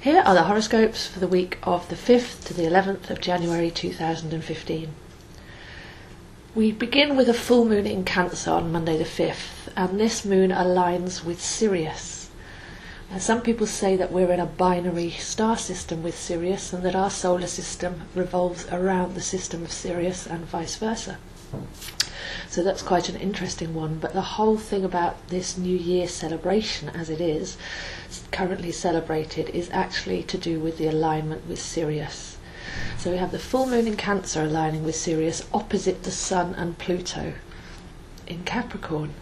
Here are the horoscopes for the week of the 5th to the 11th of January 2015. We begin with a full moon in Cancer on Monday the 5th, and this moon aligns with Sirius. Now, some people say that we're in a binary star system with Sirius and that our solar system revolves around the system of Sirius and vice versa. So that's quite an interesting one, but the whole thing about this New Year celebration, as it is currently celebrated, is actually to do with the alignment with Sirius. So we have the full moon in Cancer aligning with Sirius opposite the Sun and Pluto in Capricorn.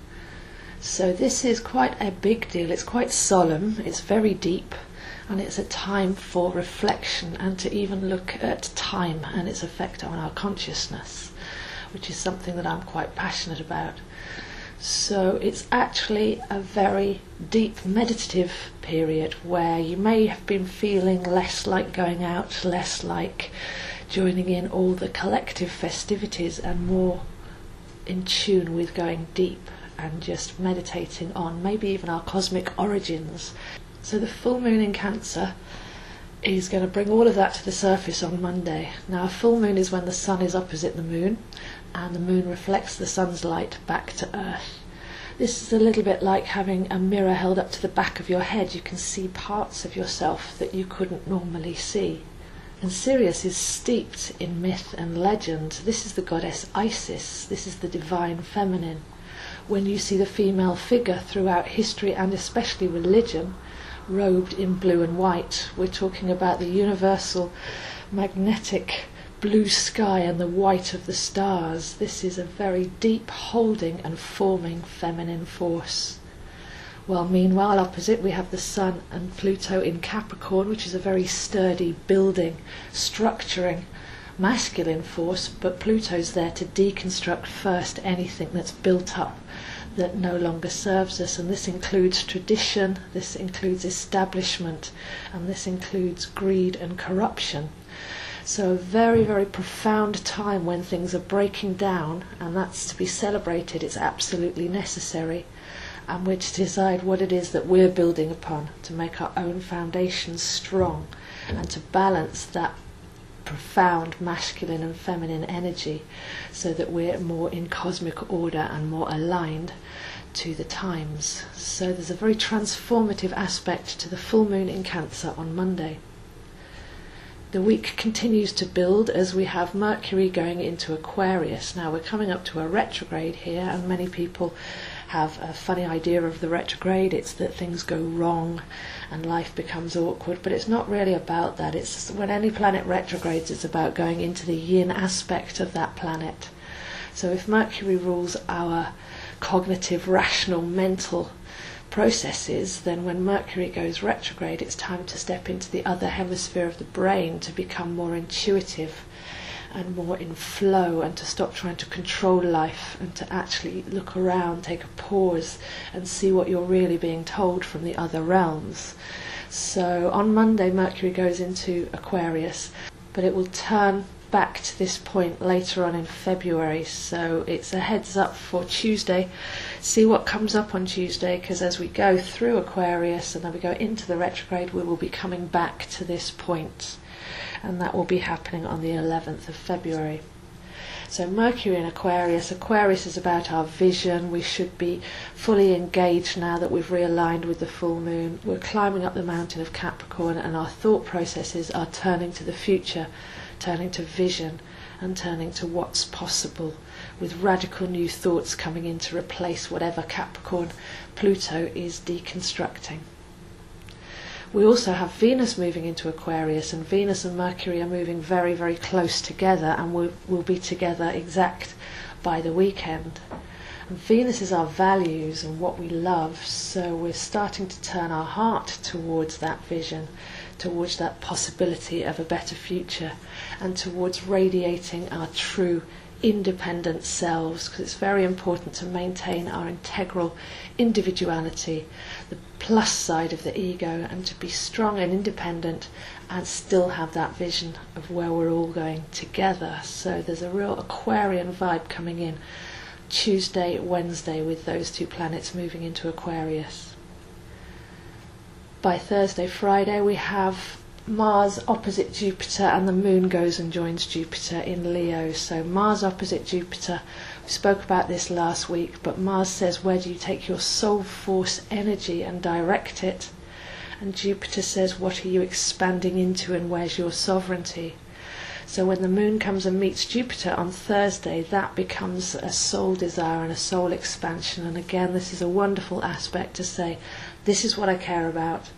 So this is quite a big deal. It's quite solemn, it's very deep, and it's a time for reflection and to even look at time and its effect on our consciousness, which is something that I'm quite passionate about. So it's actually a very deep meditative period where you may have been feeling less like going out, less like joining in all the collective festivities, and more in tune with going deep and just meditating on maybe even our cosmic origins. So the full moon in Cancer is going to bring all of that to the surface on Monday. Now, a full moon is when the sun is opposite the moon and the moon reflects the sun's light back to Earth. This is a little bit like having a mirror held up to the back of your head. You can see parts of yourself that you couldn't normally see. And Sirius is steeped in myth and legend. This is the goddess Isis. This is the divine feminine. When you see the female figure throughout history and especially religion, robed in blue and white, we're talking about the universal magnetic blue sky and the white of the stars. This is a very deep holding and forming feminine force. Well, meanwhile, opposite we have the Sun and Pluto in Capricorn, which is a very sturdy, building, structuring, masculine force, but Pluto's there to deconstruct first anything that's built up that no longer serves us, and this includes tradition, this includes establishment, and this includes greed and corruption. So a very, very profound time when things are breaking down, and that's to be celebrated. It's absolutely necessary, and we're to decide what it is that we're building upon to make our own foundations strong and to balance that profound masculine and feminine energy so that we're more in cosmic order and more aligned to the times. So there's a very transformative aspect to the full moon in Cancer on Monday. The week continues to build as we have Mercury going into Aquarius. Now we're coming up to a retrograde here, and many people have a funny idea of the retrograde. It's that things go wrong and life becomes awkward, but it's not really about that. It's when any planet retrogrades, it's about going into the yin aspect of that planet. So if Mercury rules our cognitive, rational, mental processes, then when Mercury goes retrograde, it's time to step into the other hemisphere of the brain to become more intuitive and more in flow, and to stop trying to control life and to actually look around, take a pause and see what you're really being told from the other realms. So on Monday Mercury goes into Aquarius, but it will turn back to this point later on in February, so it's a heads up for Tuesday. See what comes up on Tuesday, because as we go through Aquarius and then we go into the retrograde, we will be coming back to this point, and that will be happening on the 11th of February. So Mercury in Aquarius. Aquarius is about our vision. We should be fully engaged now that we've realigned with the full moon. We're climbing up the mountain of Capricorn, and our thought processes are turning to the future, turning to vision and turning to what's possible, with radical new thoughts coming in to replace whatever Capricorn Pluto is deconstructing. We also have Venus moving into Aquarius, and Venus and Mercury are moving very, very close together, and will be together exact by the weekend. And Venus is our values and what we love, so we're starting to turn our heart towards that vision, towards that possibility of a better future, and towards radiating our true independent selves, because it's very important to maintain our integral individuality, the plus side of the ego, and to be strong and independent and still have that vision of where we're all going together. So there's a real Aquarian vibe coming in Tuesday, Wednesday, with those two planets moving into Aquarius. by Thursday, Friday, we have Mars opposite Jupiter, and the Moon goes and joins Jupiter in Leo. So Mars opposite Jupiter, we spoke about this last week, but Mars says, where do you take your soul force energy and direct it? And Jupiter says, what are you expanding into and where's your sovereignty? So when the Moon comes and meets Jupiter on Thursday, that becomes a soul desire and a soul expansion. And again, this is a wonderful aspect to say, this is what I care about,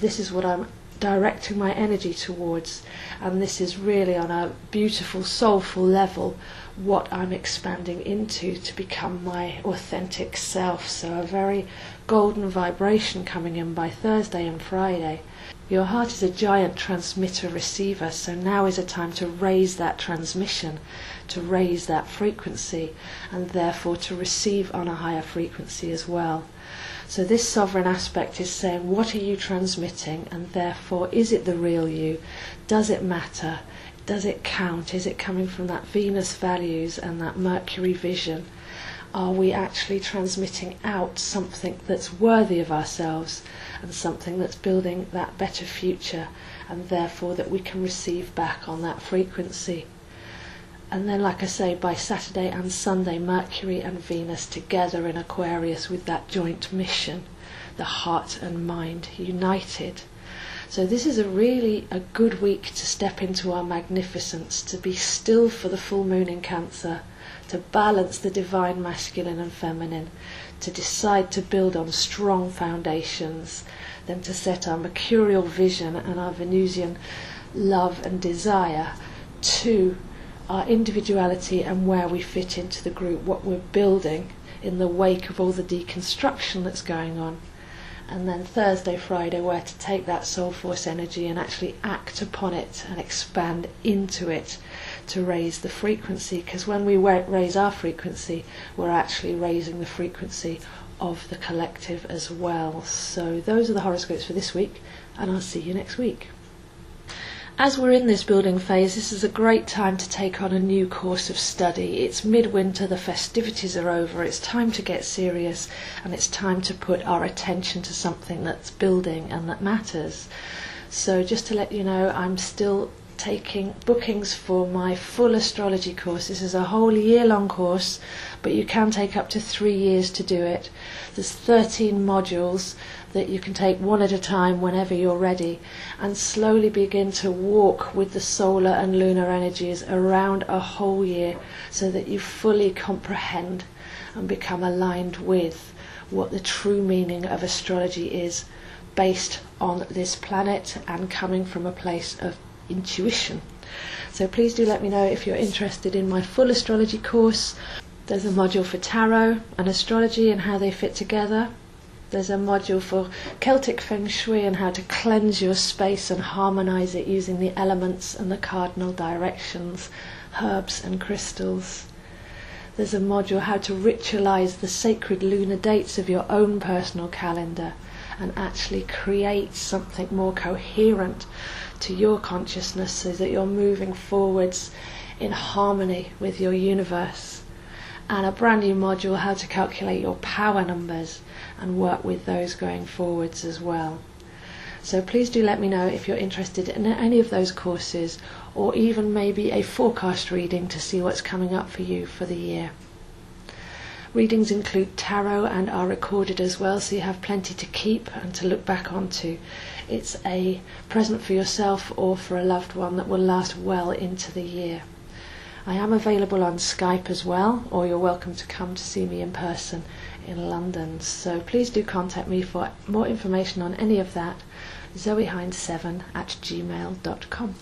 this is what I'm directing my energy towards, and this is really on a beautiful, soulful level what I'm expanding into to become my authentic self. So a very golden vibration coming in by Thursday and Friday. Your heart is a giant transmitter-receiver, so now is a time to raise that transmission, to raise that frequency, and therefore to receive on a higher frequency as well. So this sovereign aspect is saying, what are you transmitting, and therefore is it the real you? Does it matter? Does it count? Is it coming from that Venus values and that Mercury vision? Are we actually transmitting out something that's worthy of ourselves and something that's building that better future, and therefore that we can receive back on that frequency? And then, like I say, by Saturday and Sunday, Mercury and Venus together in Aquarius with that joint mission, the heart and mind united. So this is a good week to step into our magnificence, to be still for the full moon in Cancer, to balance the divine masculine and feminine, to decide to build on strong foundations, then to set our mercurial vision and our Venusian love and desire to our individuality and where we fit into the group, what we're building in the wake of all the deconstruction that's going on. And then Thursday, Friday, where to take that soul force energy and actually act upon it and expand into it to raise the frequency, because when we raise our frequency, we're actually raising the frequency of the collective as well. So those are the horoscopes for this week, and I'll see you next week. As we're in this building phase, this is a great time to take on a new course of study. It's midwinter, the festivities are over, it's time to get serious, and it's time to put our attention to something that's building and that matters. So just to let you know, I'm still taking bookings for my full astrology course. This is a whole year-long course, but you can take up to 3 years to do it. There's 13 modules that you can take one at a time whenever you're ready, and slowly begin to walk with the solar and lunar energies around a whole year, so that you fully comprehend and become aligned with what the true meaning of astrology is, based on this planet and coming from a place of intuition. So please do let me know if you're interested in my full astrology course. There's a module for tarot and astrology and how they fit together. There's a module for Celtic Feng Shui and how to cleanse your space and harmonize it using the elements and the cardinal directions, herbs and crystals. There's a module how to ritualize the sacred lunar dates of your own personal calendar and actually create something more coherent to your consciousness, so that you're moving forwards in harmony with your universe. And a brand new module how to calculate your power numbers and work with those going forwards as well. So please do let me know if you're interested in any of those courses, or even maybe a forecast reading to see what's coming up for you for the year. Readings include tarot and are recorded as well, so you have plenty to keep and to look back onto. It's a present for yourself or for a loved one that will last well into the year. I am available on Skype as well, or you're welcome to come to see me in person in London. So please do contact me for more information on any of that. zoehind7@gmail.com.